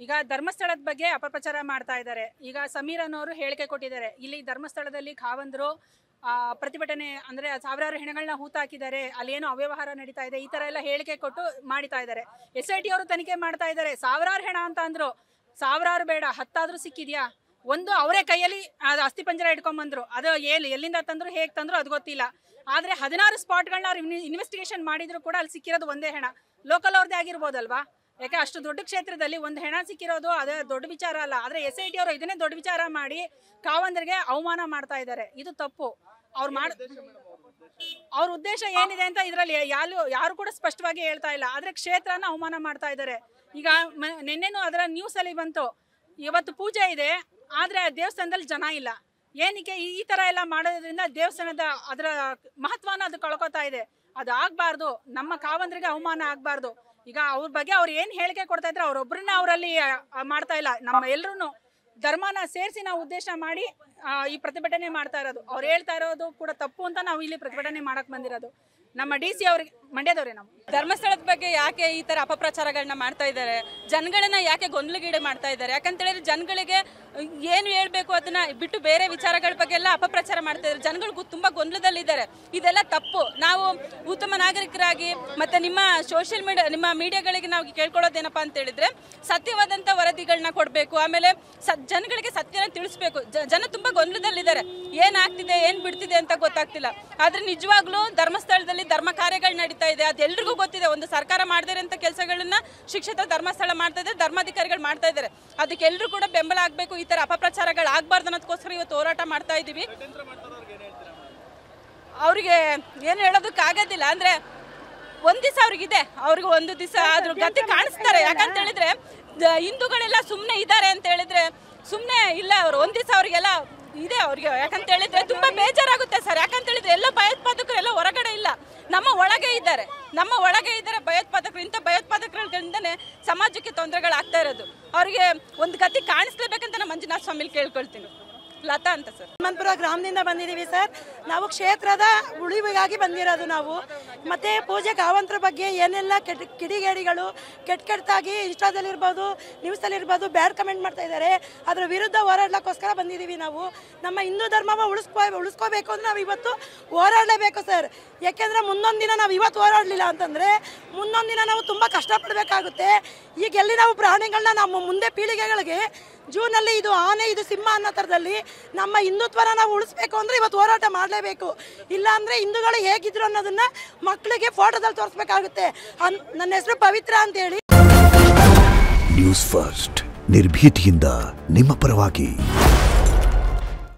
ಈಗ ಧರ್ಮಸ್ಥಳದ ಬಗ್ಗೆ ಅಪಪ್ರಚಾರ ಮಾಡ್ತಾ ಇದ್ದಾರೆ. ಈಗ ಸಮೀರ್ ಅನ್ನೋರು ಹೇಳಿಕೆ ಕೊಟ್ಟಿದ್ದಾರೆ, ಇಲ್ಲಿ ಧರ್ಮಸ್ಥಳದಲ್ಲಿ ಖಾವಂದರು ಪ್ರತಿಭಟನೆ ಅಂದರೆ ಸಾವಿರಾರು ಹೆಣಗಳನ್ನ ಹೂತಾಕಿದ್ದಾರೆ, ಅಲ್ಲಿ ಏನೋ ಅವ್ಯವಹಾರ ನಡೀತಾ ಇದೆ, ಈ ಥರ ಎಲ್ಲ ಹೇಳಿಕೆ ಕೊಟ್ಟು ಮಾಡ್ತಾ ಇದ್ದಾರೆ. SIT ಅವರು ತನಿಖೆ ಮಾಡ್ತಾ ಇದ್ದಾರೆ. ಸಾವಿರಾರು ಹೆಣ ಅಂತ ಅಂದರು, ಸಾವಿರಾರು ಬೇಡ 10 ಸಿಕ್ಕಿದ್ಯಾ? ಒಂದು ಅವರೇ ಕೈಯಲ್ಲಿ ಅದು ಅಸ್ಥಿಪಂಜರ ಇಟ್ಕೊಂಡ್ಬಂದ್ರು, ಅದು ಎಲ್ಲಿಂದ ತಂದ್ರು ಹೇಗೆ ತಂದ್ರು ಅದು ಗೊತ್ತಿಲ್ಲ. ಆದರೆ 16 ಸ್ಪಾಟ್ಗಳನ್ನ ಅವ್ರು ಇನ್ವೆಸ್ಟಿಗೇಷನ್ ಮಾಡಿದ್ರು ಕೂಡ ಅಲ್ಲಿ ಸಿಕ್ಕಿರೋದು ಒಂದೇ ಹೆಣ. ಲೋಕಲ್ ಅವ್ರದ್ದೇ ಆಗಿರ್ಬೋದಲ್ವಾ? ಯಾಕೆ ಅಷ್ಟು ದೊಡ್ಡ ಕ್ಷೇತ್ರದಲ್ಲಿ ಒಂದು ಹೆಣ ಸಿಕ್ಕಿರೋದು ಅದೇ ದೊಡ್ಡ ವಿಚಾರ ಅಲ್ಲ. ಆದರೆ SIT ಅವರು ಇದನ್ನೇ ದೊಡ್ಡ ವಿಚಾರ ಮಾಡಿ ಖಾವಂದರಿಗೆ ಅವಮಾನ ಮಾಡ್ತಾ ಇದ್ದಾರೆ. ಇದು ತಪ್ಪು. ಅವ್ರ ಉದ್ದೇಶ ಏನಿದೆ ಅಂತ ಇದರಲ್ಲಿ ಯಾರು ಕೂಡ ಸ್ಪಷ್ಟವಾಗಿ ಹೇಳ್ತಾ ಇಲ್ಲ. ಆದರೆ ಕ್ಷೇತ್ರನ ಅವಮಾನ ಮಾಡ್ತಾ ಇದ್ದಾರೆ. ಈಗ ನಿನ್ನೆನೂ ಅದರ ನ್ಯೂಸಲ್ಲಿ ಬಂತು, ಇವತ್ತು ಪೂಜೆ ಇದೆ ಆದರೆ ದೇವಸ್ಥಾನದಲ್ಲಿ ಜನ ಇಲ್ಲ. ಏನಕ್ಕೆ ಈ ಥರ ಎಲ್ಲ ಮಾಡೋದ್ರಿಂದ ದೇವಸ್ಥಾನದ ಅದರ ಮಹತ್ವನ ಅದು ಕಳ್ಕೊತಾ ಇದೆ. ಅದು ಆಗಬಾರ್ದು. ನಮ್ಮ ಖಾವಂದರಿಗೆ ಅವಮಾನ ಆಗಬಾರ್ದು. ಈಗ ಅವ್ರ ಬಗ್ಗೆ ಅವ್ರು ಏನು ಹೇಳಿಕೆ ಕೊಡ್ತಾ ಇದ್ರೆ ಅವರೊಬ್ಬರನ್ನ ಅವರಲ್ಲಿ ಮಾಡ್ತಾ ಇಲ್ಲ, ನಮ್ಮ ಎಲ್ಲರೂ ಧರ್ಮನ ಸೇರಿಸಿ ನಾವು ಉದ್ದೇಶ ಮಾಡಿ ಈ ಪ್ರತಿಭಟನೆ ಮಾಡ್ತಾ ಇರೋದು. ಅವ್ರು ಹೇಳ್ತಾ ಇರೋದು ಕೂಡ ತಪ್ಪು ಅಂತ ನಾವು ಇಲ್ಲಿ ಪ್ರತಿಭಟನೆ ಮಾಡಕ್ ಬಂದಿರೋದು. ನಮ್ಮ DC ಅವ್ರಿಗೆ ಮಂಡ್ಯದವ್ರೆ. ನಾವು ಧರ್ಮಸ್ಥಳದ ಬಗ್ಗೆ ಯಾಕೆ ಈ ತರ ಅಪಪ್ರಚಾರಗಳನ್ನ ಮಾಡ್ತಾ ಇದ್ದಾರೆ, ಜನಗಳನ್ನ ಯಾಕೆ ಗೊಂದಲಗೀಡು ಮಾಡ್ತಾ ಇದ್ದಾರೆ? ಯಾಕಂತ ಹೇಳಿದ್ರೆ ಜನಗಳಿಗೆ ಏನು ಹೇಳ್ಬೇಕು ಅದನ್ನ ಬಿಟ್ಟು ಬೇರೆ ವಿಚಾರಗಳ ಬಗ್ಗೆ ಎಲ್ಲ ಅಪಪ್ರಚಾರ ಮಾಡ್ತಾ ಇದ್ದಾರೆ. ಜನಗಳು ತುಂಬಾ ಗೊಂದಲದಲ್ಲಿದ್ದಾರೆ. ಇದೆಲ್ಲ ತಪ್ಪು. ನಾವು ಉತ್ತಮ ನಾಗರಿಕರಾಗಿ ಮತ್ತೆ ನಿಮ್ಮ ಸೋಷಿಯಲ್ ಮೀಡಿಯಾ ನಿಮ್ಮ ಮೀಡಿಯಾಗಳಿಗೆ ನಾವು ಕೇಳ್ಕೊಳ್ಳೋದೇನಪ್ಪ ಅಂತ ಹೇಳಿದ್ರೆ ಸತ್ಯವಾದಂತ ವರದಿಗಳನ್ನ ಕೊಡಬೇಕು. ಆಮೇಲೆ ಜನಗಳಿಗೆ ಸತ್ಯನ ತಿಳಿಸ್ಬೇಕು. ಜನ ತುಂಬಾ ಗೊಂದಲದಲ್ಲಿದ್ದಾರೆ, ಏನಾಗ್ತಿದೆ ಏನ್ ಬಿಡ್ತಿದೆ ಅಂತ ಗೊತ್ತಾಗ್ತಿಲ್ಲ. ಆದ್ರೆ ನಿಜವಾಗ್ಲೂ ಧರ್ಮಸ್ಥಳದಲ್ಲಿ ಧರ್ಮ ಕಾರ್ಯಗಳು ನಡೀತಾ ಇದೆ, ಅದೆಲ್ರಿಗೂ ಗೊತ್ತಿದೆ. ಒಂದು ಸರ್ಕಾರ ಮಾಡದೇ ಅಂತ ಕೆಲಸಗಳನ್ನ ಶಿಕ್ಷಿತ ಧರ್ಮಸ್ಥಳ ಮಾಡ್ತಾ ಇದೆ, ಧರ್ಮಾಧಿಕಾರಿಗಳು ಮಾಡ್ತಾ ಇದ್ದಾರೆ. ಅದಕ್ಕೆ ಎಲ್ಲರೂ ಕೂಡ ಬೆಂಬಲ ಆಗ್ಬೇಕು. ಈ ತರ ಅಪಪ್ರಚಾರಗಳು ಆಗ್ಬಾರ್ದು ಅನ್ನೋದಕ್ಕೋಸ್ಕರ ಇವತ್ತು ಹೋರಾಟ ಮಾಡ್ತಾ ಇದೀವಿ. ಅವ್ರಿಗೆ ಏನು ಹೇಳೋದಕ್ಕಾಗೋದಿಲ್ಲ. ಅಂದ್ರೆ ಒಂದ್ ದಿವಸ ಅವ್ರಿಗಿದೆ, ಅವ್ರಿಗೆ ಒಂದು ದಿವಸ ಅದ್ರ ಗತಿ ಕಾಣಿಸ್ತಾರೆ. ಯಾಕಂತ ಹೇಳಿದ್ರೆ ಹಿಂದೂಗಳೆಲ್ಲ ಸುಮ್ಮನೆ ಇದ್ದಾರೆ ಅಂತ ಹೇಳಿದ್ರೆ ಸುಮ್ಮನೆ ಇಲ್ಲ. ಅವ್ರು ಒಂದ್ ದಿವಸ ಅವ್ರಿಗೆಲ್ಲ ಇದೆ ಅವ್ರಿಗೆ. ಯಾಕಂತ ಹೇಳಿದ್ರೆ ತುಂಬಾ ಬೇಜಾರಾಗುತ್ತೆ ಸರ್. ಯಾಕಂತ ಹೇಳಿದ್ರೆ ಎಲ್ಲ ಭಯೋತ್ಪಾದಕರು ಎಲ್ಲ ಹೊರಗಡೆ ಇಲ್ಲ, ನಮ್ಮ ಒಳಗೆ ಇದ್ದಾರೆ. ಭಯೋತ್ಪಾದಕರು. ಇಂಥ ಭಯೋತ್ಪಾದಕರಿಂದನೇ ಸಮಾಜಕ್ಕೆ ತೊಂದರೆಗಳಾಗ್ತಾ ಇರೋದು. ಅವರಿಗೆ ಒಂದು ಗತಿ ಕಾಣಿಸ್ಲೇಬೇಕಂತ ನಾನು ಮಂಜುನಾಥ ಸ್ವಾಮಿಲಿ ಕೇಳ್ಕೊಳ್ತೀನಿ. ಲತಾ ಅಂತ ಸರ್, ಹನುಮಂತಪುರ ಗ್ರಾಮದಿಂದ ಬಂದಿದ್ದೀವಿ ಸರ್. ನಾವು ಕ್ಷೇತ್ರದ ಉಳಿವಿಗಾಗಿ ಬಂದಿರೋದು ನಾವು. ಮತ್ತೆ ಪೂಜೆ ಖಾವಂತರ ಬಗ್ಗೆ ಏನೆಲ್ಲ ಕಿಡಿಗೇಡಿಗಳು ಕೆಟ್ಟಾಗಿ ಇನ್ಸ್ಟಾದಲ್ಲಿರ್ಬೋದು ನ್ಯೂಸಲ್ಲಿರ್ಬೋದು ಬ್ಯಾಡ್ ಕಮೆಂಟ್ ಮಾಡ್ತಾ ಇದ್ದಾರೆ, ಅದರ ವಿರುದ್ಧ ಹೋರಾಡಲಿಕ್ಕೋಸ್ಕರ ಬಂದಿದ್ದೀವಿ ನಾವು. ನಮ್ಮ ಹಿಂದೂ ಧರ್ಮವ ಉಳಿಸ್ಕೋಬೇಕು ಅಂದರೆ ನಾವು ಇವತ್ತು ಹೋರಾಡಲೇಬೇಕು ಸರ್. ಯಾಕೆಂದರೆ ಮುಂದೊಂದು ದಿನ ನಾವು ಇವತ್ತು ಹೋರಾಡಲಿಲ್ಲ ಅಂತಂದರೆ ಮುಂದೊಂದು ದಿನ ನಾವು ತುಂಬ ಕಷ್ಟಪಡಬೇಕಾಗುತ್ತೆ. ಈಗ ಎಲ್ಲಿ ನಾವು ಪ್ರಾಣಿಗಳನ್ನ ನಮ್ಮ ಮುಂದೆ ಪೀಳಿಗೆಗಳಿಗೆ ಜೂನಲ್ಲಿ ಇದು ಆನೆ ಇದು ಸಿಂಹ ಅನ್ನೋ ಥರದಲ್ಲಿ ನಮ್ಮ ಹಿಂದುತ್ವನ ನಾವು ಉಳಿಸ್ಬೇಕು ಅಂದರೆ ಇವತ್ತು ಹೋರಾಟ ಮಾಡಲೇಬೇಕು. ಇಲ್ಲಾಂದರೆ ಹಿಂದೂಗಳು ಹೇಗಿದ್ರು ಅನ್ನೋದನ್ನ ಮಕ್ಕಳಿಗೆ ಫೋಟೋದಲ್ಲಿ ತೋರಿಸ್ಬೇಕಾಗುತ್ತೆ. ನನ್ನ ಹೆಸರು ಪವಿತ್ರ ಅಂತೇಳಿ. ನ್ಯೂಸ್ ಫಸ್ಟ್ ನಿರ್ಭೀತಿಯಿಂದ ನಿಮ್ಮ ಪರವಾಗಿ.